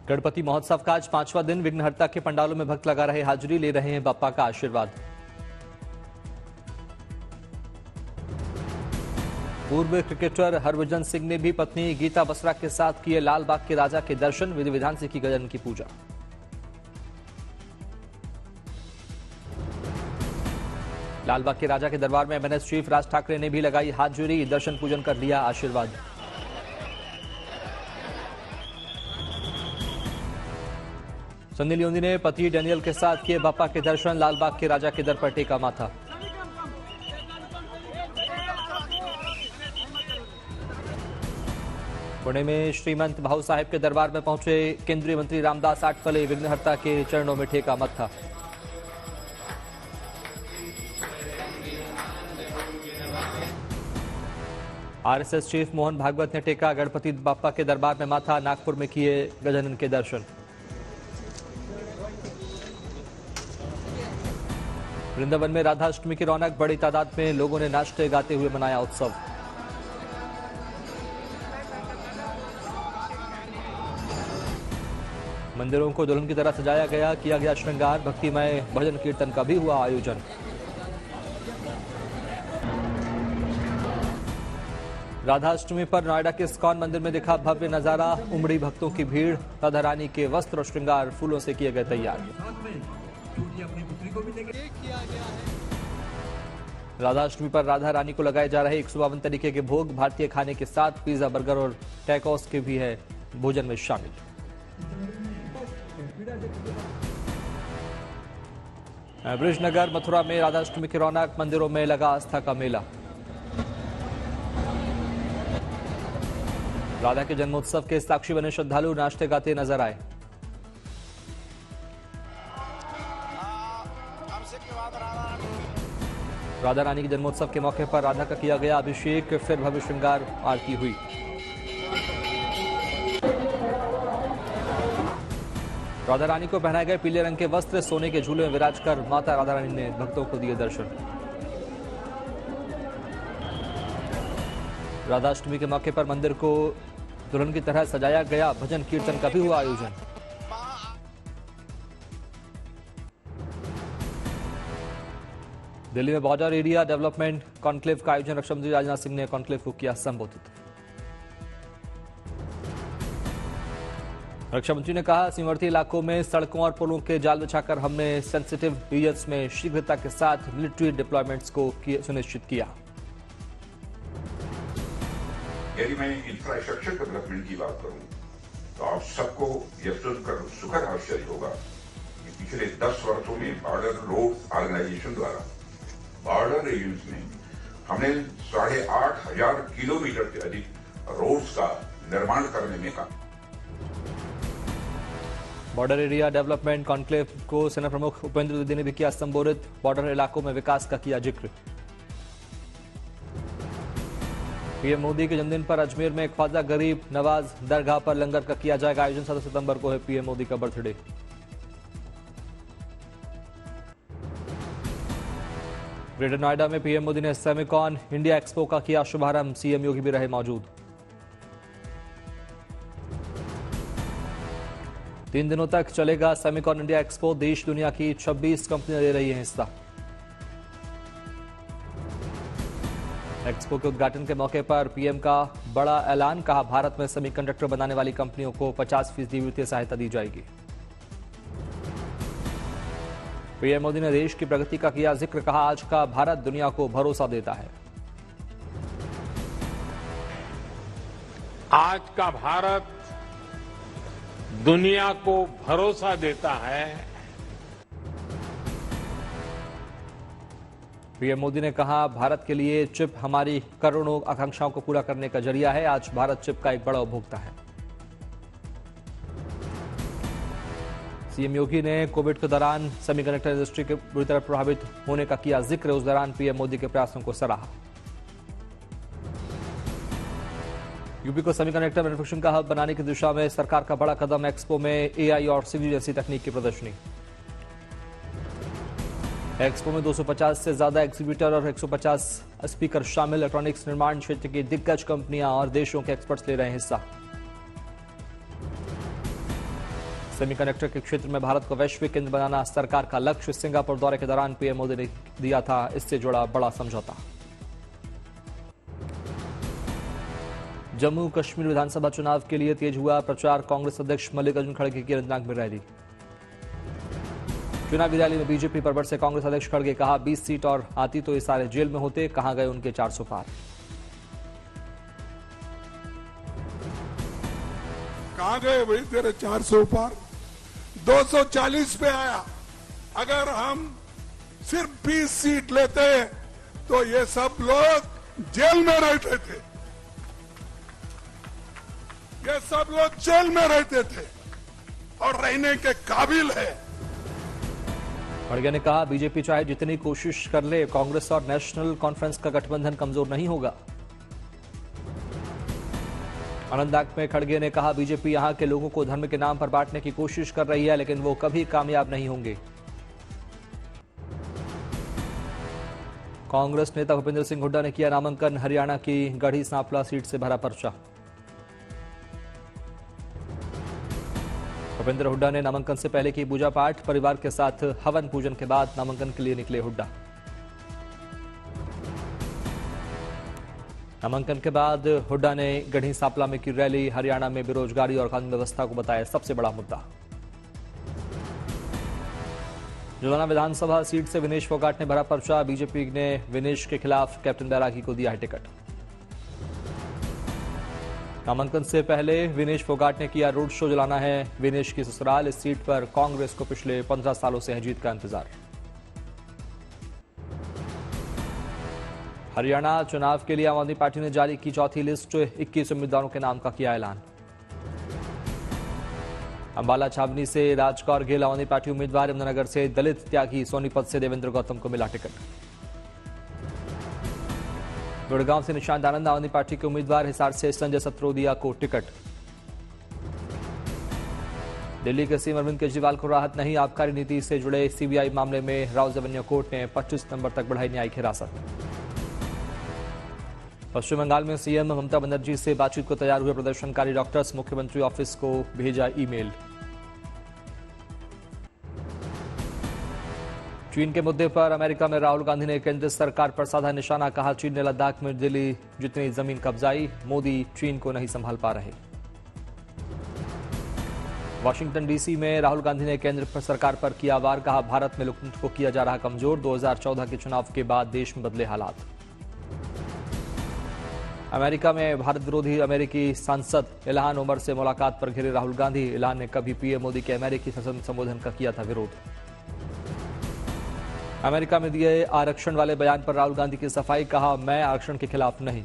गणपति महोत्सव का आज 5वां दिन। विघ्नहर्ता के पंडालों में भक्त लगा रहे हाजिरी, ले रहे हैं बाप्पा का आशीर्वाद। पूर्व क्रिकेटर हरभजन सिंह ने भी पत्नी गीता बसरा के साथ किए लाल बाग के राजा के दर्शन, विधि विधान से की गजानन की पूजा। लाल बाग के राजा के दरबार में एमएनएस चीफ राज ठाकरे ने भी लगाई हाजिरी, दर्शन पूजन कर लिया आशीर्वाद। सन्नी लियोनी ने पति डेनियल के साथ किए बाप्पा के दर्शन, लाल बाग के राजा के दर पर टेका माथा। पुणे में श्रीमंत भाऊ साहेब के दरबार में पहुंचे केंद्रीय मंत्री रामदास आठवले, विघ्नहर्ता के चरणों में टेका मत्था। आरएसएस चीफ मोहन भागवत ने टेका गणपति बाप्पा के दरबार में माथा, नागपुर में किए गजानन के दर्शन। वृंदावन में राधाष्टमी की रौनक, बड़ी तादाद में लोगों ने नाचते गाते हुए मनाया उत्सव। मंदिरों को दुल्हन की तरह सजाया गया, किया गया श्रृंगार, भक्तिमय भजन कीर्तन का भी हुआ आयोजन। राधाष्टमी पर नोएडा के इस्कॉन मंदिर में दिखा भव्य नजारा, उमड़ी भक्तों की भीड़, राधा रानी के वस्त्र और श्रृंगार फूलों से किए गए तैयार। राधाष्टमी पर राधा रानी को लगाए जा रहे 152 तरीके के भोग, भारतीय खाने के साथ पिज्जा, बर्गर और टैकोस के भी है भोजन में शामिल। ब्रिजनगर मथुरा में राधाष्टमी की रौनक, मंदिरों में लगा आस्था का मेला। राधा के जन्मोत्सव के साक्षी बने श्रद्धालु नाचते गाते नजर आए। राधा रानी के जन्मोत्सव के मौके पर राधा का किया गया अभिषेक, फिर भव्य श्रृंगार आरती हुई। राधा रानी को पहनाए गए पीले रंग के वस्त्र, सोने के झूले में विराज कर माता राधा रानी ने भक्तों को दिए दर्शन। राधाष्टमी के मौके पर मंदिर को दुल्हन की तरह सजाया गया, भजन कीर्तन का भी हुआ आयोजन। दिल्ली में बॉर्डर एरिया डेवलपमेंट कॉन्क्लेव का आयोजन, रक्षा मंत्री राजनाथ सिंह ने कॉन्क्लेव को किया संबोधित। रक्षा मंत्री ने कहा, सीमावर्ती इलाकों में सड़कों और पुलों के जाल बिछाकर हमने सेंसिटिव रीजन्स में शीघ्रता के साथ मिलिट्री डिप्लॉयमेंट्स को सुनिश्चित किया। यदि मैं इंफ्रास्ट्रक्चर डेवलपमेंट की बात करूं तो आप सबको यह सुनकर सुखद आश्चर्य होगा कि पिछले 10 वर्षों में बॉर्डर रोड ऑर्गेनाइजेशन द्वारा बॉर्डर रीजन्स में हमने 8,500 किलोमीटर से अधिक रोड्स का निर्माण करने में काम। बॉर्डर एरिया डेवलपमेंट कॉन्क्लेव को सेना प्रमुख उपेंद्र द्विवेदी ने भी किया संबोधित, बॉर्डर इलाकों में विकास का किया जिक्र। पीएम मोदी के जन्मदिन पर अजमेर में ख्वाजा गरीब नवाज दरगाह पर लंगर का किया जाएगा आयोजन। 7 सितंबर को है पीएम मोदी का बर्थडे। ग्रेटर नोएडा में पीएम मोदी ने सेमिकॉन इंडिया एक्सपो का किया शुभारंभ, सीएम योगी भी रहे मौजूद। 3 दिनों तक चलेगा सेमिकॉन इंडिया एक्सपो, देश दुनिया की 26 कंपनियां ले रही हैं हिस्सा। एक्सपो के उद्घाटन के मौके पर पीएम का बड़ा ऐलान, कहा भारत में सेमीकंडक्टर बनाने वाली कंपनियों को 50% वित्तीय सहायता दी जाएगी। पीएम मोदी ने देश की प्रगति का किया जिक्र, कहा आज का भारत दुनिया को भरोसा देता है। आज का भारत दुनिया को भरोसा देता है। पीएम मोदी ने कहा भारत के लिए चिप हमारी करोड़ों आकांक्षाओं को पूरा करने का जरिया है, आज भारत चिप का एक बड़ा उपभोक्ता है। सीएम योगी ने कोविड के दौरान सेमीकंडक्टर इंडस्ट्री के बुरी तरह प्रभावित होने का किया जिक्र, उस दौरान पीएम मोदी के प्रयासों को सराहा। यूपी को सेमीकंडक्टर मैन्युफैक्चरिंग का हब बनाने की दिशा में सरकार का बड़ा कदम, एक्सपो में एआई और सीवी जैसी तकनीक की प्रदर्शनी। एक्सपो में 250 से ज्यादा एग्जीबिटर और 150 स्पीकर शामिल, इलेक्ट्रॉनिक्स निर्माण क्षेत्र की दिग्गज कंपनियां और देशों के एक्सपर्ट्स ले रहे हैं हिस्सा। सेमीकंडक्टर के क्षेत्र में भारत को वैश्विक केंद्र बनाना सरकार का लक्ष्य। सिंगापुर दौरे के दौरान पीएम मोदी ने दिया था इससे जुड़ा बड़ा समझौता। जम्मू कश्मीर विधानसभा चुनाव के लिए तेज हुआ प्रचार। कांग्रेस अध्यक्ष मल्लिकार्जुन खड़गे की अनंतनाग में रैली। चुनावी रैली में बीजेपी पर बरसे कांग्रेस अध्यक्ष खड़गे, कहा 20 सीट और आती तो ये सारे जेल में होते, कहां गए उनके 400 पार। कहां गए भाई तेरे 400 पार? 240 पे आया। अगर हम सिर्फ 20 सीट लेते तो ये सब लोग जेल में रहते थे। ये सब लोग जेल में रहते थे और रहने के काबिल है। खड़गे ने कहा बीजेपी चाहे जितनी कोशिश कर ले, कांग्रेस और नेशनल कॉन्फ्रेंस का गठबंधन कमजोर नहीं होगा। अनंतनाग में खड़गे ने कहा बीजेपी यहां के लोगों को धर्म के नाम पर बांटने की कोशिश कर रही है, लेकिन वो कभी कामयाब नहीं होंगे। कांग्रेस नेता भूपेंद्र सिंह हुड्डा ने किया नामांकन। हरियाणा की गढ़ी सांपला सीट से भरा पर्चा। भूपेंद्र हुड्डा ने नामांकन से पहले की पूजा पाठ। परिवार के साथ हवन पूजन के बाद नामांकन के लिए निकले हुड्डा। नामांकन के बाद हुड्डा ने गढ़ी सांपला में की रैली। हरियाणा में बेरोजगारी और कानून व्यवस्था को बताया सबसे बड़ा मुद्दा। जुलाना विधानसभा सीट से विनेश फोगाट ने भरा पर्चा। बीजेपी ने विनेश के खिलाफ कैप्टन बैरागी को दिया है टिकट। नामांकन से पहले विनेश फोगाट ने किया रोड शो। जुलाना है विनेश की ससुराल। इस सीट पर कांग्रेस को पिछले 15 सालों से है जीत का इंतजार। हरियाणा चुनाव के लिए आम आदमी पार्टी ने जारी की चौथी लिस्ट। 21 उम्मीदवारों के नाम का किया ऐलान। अंबाला छावनी से राजकौर गेल आम आदमी पार्टी उम्मीदवार। यमुनानगर से दलित त्यागी सोनीपत से देवेंद्र गौतम को मिला टिकट। गुड़गांव से निशांत आनंद आम आदमी पार्टी के उम्मीदवार। हिसार से संजय सत्रोदिया को टिकट। दिल्ली के सीएम अरविंद केजरीवाल को राहत नहीं। आबकारी नीति से जुड़े सीबीआई मामले में राउज एवेन्यू कोर्ट ने 25 नवंबर तक बढ़ाई न्यायिक हिरासत। पश्चिम बंगाल में सीएम ममता बनर्जी से बातचीत को तैयार हुए प्रदर्शनकारी डॉक्टर्स। मुख्यमंत्री ऑफिस को भेजा ईमेल। चीन के मुद्दे पर अमेरिका में राहुल गांधी ने केंद्र सरकार पर साधा निशाना। कहा चीन ने लद्दाख में दिल्ली जितनी जमीन कब्जाई, मोदी चीन को नहीं संभाल पा रहे। वाशिंगटन डीसी में राहुल गांधी ने केंद्र सरकार पर किया वार। कहा भारत में लोकतंत्र को किया जा रहा कमजोर। 2014 के चुनाव के बाद देश में बदले हालात। अमेरिका में भारत विरोधी अमेरिकी सांसद इल्हान उमर से मुलाकात पर घिरे राहुल गांधी। इल्हान ने कभी पीएम मोदी के अमेरिकी संसद संबोधन का किया था विरोध। अमेरिका में दिए आरक्षण वाले बयान पर राहुल गांधी की सफाई। कहा मैं आरक्षण के खिलाफ नहीं।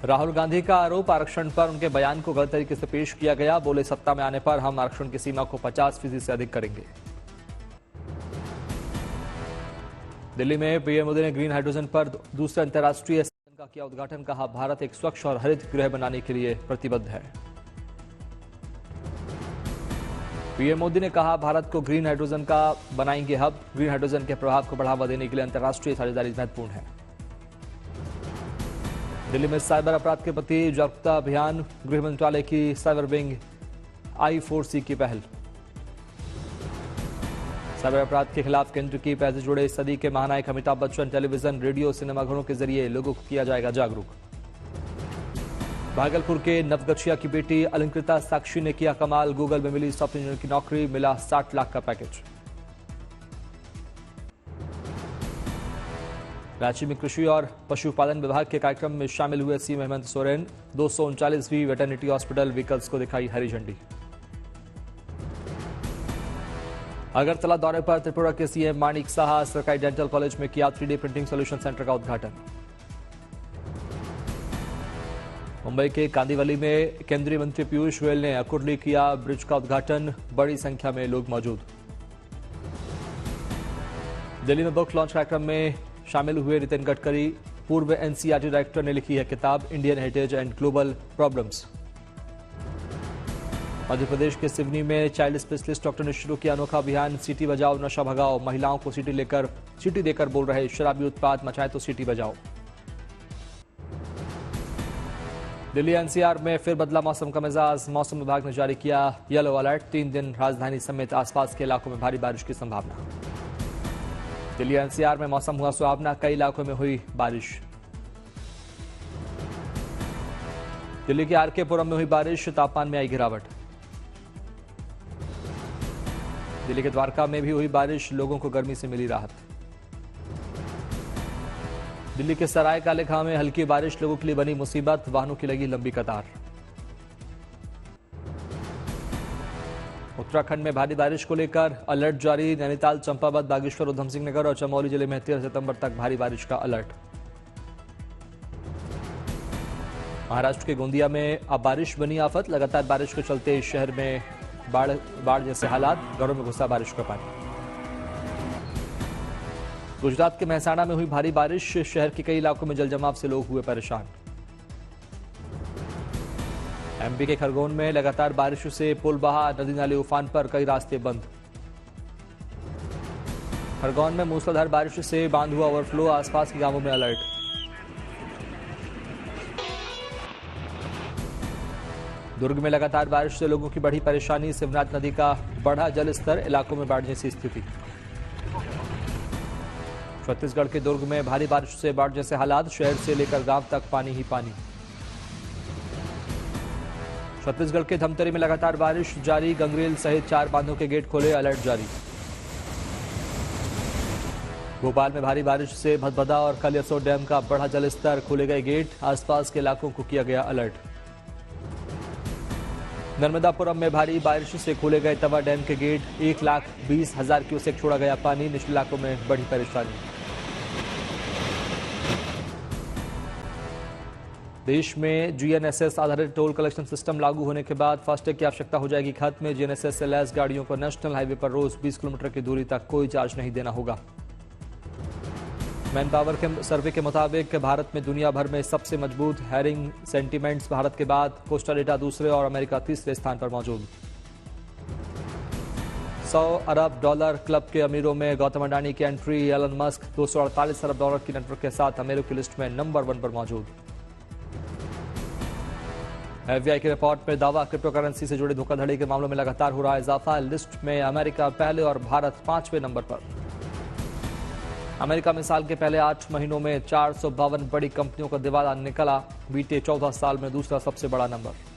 राहुल गांधी का आरोप आरक्षण पर उनके बयान को गलत तरीके से पेश किया गया। बोले सत्ता में आने पर हम आरक्षण की सीमा को 50% से अधिक करेंगे। दिल्ली में पीएम मोदी ने ग्रीन हाइड्रोजन पर दूसरे अंतर्राष्ट्रीय सम्मेलन का किया उद्घाटन। कहा भारत एक स्वच्छ और हरित गृह बनाने के लिए प्रतिबद्ध है। पीएम मोदी ने कहा भारत को ग्रीन हाइड्रोजन का बनाएंगे हब। ग्रीन हाइड्रोजन के प्रभाव को बढ़ावा देने के लिए अंतर्राष्ट्रीय साझेदारी महत्वपूर्ण है। दिल्ली में साइबर अपराध के प्रति जागरूकता अभियान। गृह मंत्रालय की साइबर विंग I4C की पहल। साइबर अपराध के खिलाफ केंद्र की पहल से जुड़े सदी के महानायक अमिताभ बच्चन। टेलीविजन, रेडियो, सिनेमाघरों के जरिए लोगों को किया जाएगा जागरूक। भागलपुर के नवगछिया की बेटी अलंकृता साक्षी ने किया कमाल। गूगल में मिली सॉफ्टवेयर इंजीनियर की नौकरी। मिला 60 लाख का पैकेज। रांची में कृषि और पशुपालन विभाग के कार्यक्रम में शामिल हुए सीएम हेमंत सोरेन। 239वीं वेटरनिटी हॉस्पिटल व्हीकल्स को दिखाई हरी झंडी। अगरतला दौरे पर त्रिपुरा के सीएम माणिक साहा। सरकारी डेंटल कॉलेज में किया 3D प्रिंटिंग सॉल्यूशन सेंटर का उद्घाटन। मुंबई के कांदिवली में केंद्रीय मंत्री पीयूष गोयल ने अकुर्ली किया ब्रिज का उद्घाटन। बड़ी संख्या में लोग मौजूद। दिल्ली में बुक लॉन्च कार्यक्रम में शामिल हुए नितिन गडकरी। पूर्व एनसीईआरटी डायरेक्टर ने लिखी है किताब Indian heritage and global problems. Madhya Pradesh के सिवनी में चाइल्ड स्पेशलिस्ट डॉक्टर ने शुरू किया अनोखा अभियान। सीटी बजाओ नशा भगाओ। महिलाओं को सीटी देकर बोल रहे शराबी उत्पाद मचाए तो सीटी बजाओ। दिल्ली एनसीआर में फिर बदला मौसम का मिजाज। मौसम विभाग ने जारी किया येलो अलर्ट। 3 दिन राजधानी समेत आसपास के इलाकों में भारी बारिश की संभावना। दिल्ली एनसीआर में मौसम हुआ सुहावना। कई इलाकों में हुई बारिश। दिल्ली के आरके पुरम में हुई बारिश। तापमान में आई गिरावट। दिल्ली के द्वारका में भी हुई बारिश। लोगों को गर्मी से मिली राहत। दिल्ली के सराय काले खां में हल्की बारिश। लोगों के लिए बनी मुसीबत। वाहनों की लगी लंबी कतार। उत्तराखंड में भारी बारिश को लेकर अलर्ट जारी। नैनीताल, चंपावत, बागेश्वर, उधम सिंह नगर और चमोली जिले में 13 सितंबर तक भारी बारिश का अलर्ट। महाराष्ट्र के गोंदिया में अब बारिश बनी आफत। लगातार बारिश के चलते शहर में बाढ़ जैसे हालात। घरों में घुसा बारिश का पानी। गुजरात के मेहसाणा में हुई भारी बारिश। शहर के कई इलाकों में जलजमाव से लोग हुए परेशान। एमपी के खरगोन में लगातार बारिश से पुल बहा। नदी नाले उफान पर, कई रास्ते बंद। खरगोन में मूसलाधार बारिश से बांध हुआ ओवरफ्लो। आसपास के गांवों में अलर्ट। दुर्ग में लगातार बारिश से लोगों की बढ़ी परेशानी। शिवनाथ नदी का बढ़ा जल स्तर। इलाकों में बाढ़ जैसी स्थिति। छत्तीसगढ़ के दुर्ग में भारी बारिश से बाढ़ जैसे हालात। शहर से लेकर गांव तक पानी ही पानी। छत्तीसगढ़ के धमतरी में लगातार बारिश जारी। गंगरेल सहित 4 बांधों के गेट खोले। अलर्ट जारी। भोपाल में भारी बारिश से भदभदा और कलियासोत डैम का बढ़ा जल स्तर। खोले गए गेट। आसपास के इलाकों को किया गया अलर्ट। नर्मदापुरम में भारी बारिश से खोले गए तवा डैम के गेट। 1,20,000 क्यूसेक छोड़ा गया पानी। निचले इलाकों में बड़ी परेशानी। देश में जीएनएसएस आधारित टोल कलेक्शन सिस्टम लागू होने के बाद फास्टैग की आवश्यकता हो जाएगी खत्म। जीएनएसएस से लैस गाड़ियों को नेशनल हाईवे पर रोज 20 किलोमीटर की दूरी तक कोई चार्ज नहीं देना होगा। मैन पावर के सर्वे के मुताबिक भारत में दुनिया भर में सबसे मजबूत हायरिंग सेंटीमेंट्स। भारत के बाद कोस्टारिका दूसरे और अमेरिका तीसरे स्थान पर मौजूद। 100 अरब डॉलर क्लब के अमीरों में गौतम अडानी की एंट्री। एलन मस्क 248 अरब डॉलर की नेटवर्क के साथ अमीरों की लिस्ट में नंबर 1 पर मौजूद। एफबीआई की रिपोर्ट में दावा, क्रिप्टो करेंसी से जुड़े धोखाधड़ी के मामलों में लगातार हो रहा इजाफा। लिस्ट में अमेरिका पहले और भारत 5वें नंबर पर। अमेरिका में साल के पहले 8 महीनों में 452 बड़ी कंपनियों का दिवाला निकला। बीते 14 साल में दूसरा सबसे बड़ा नंबर।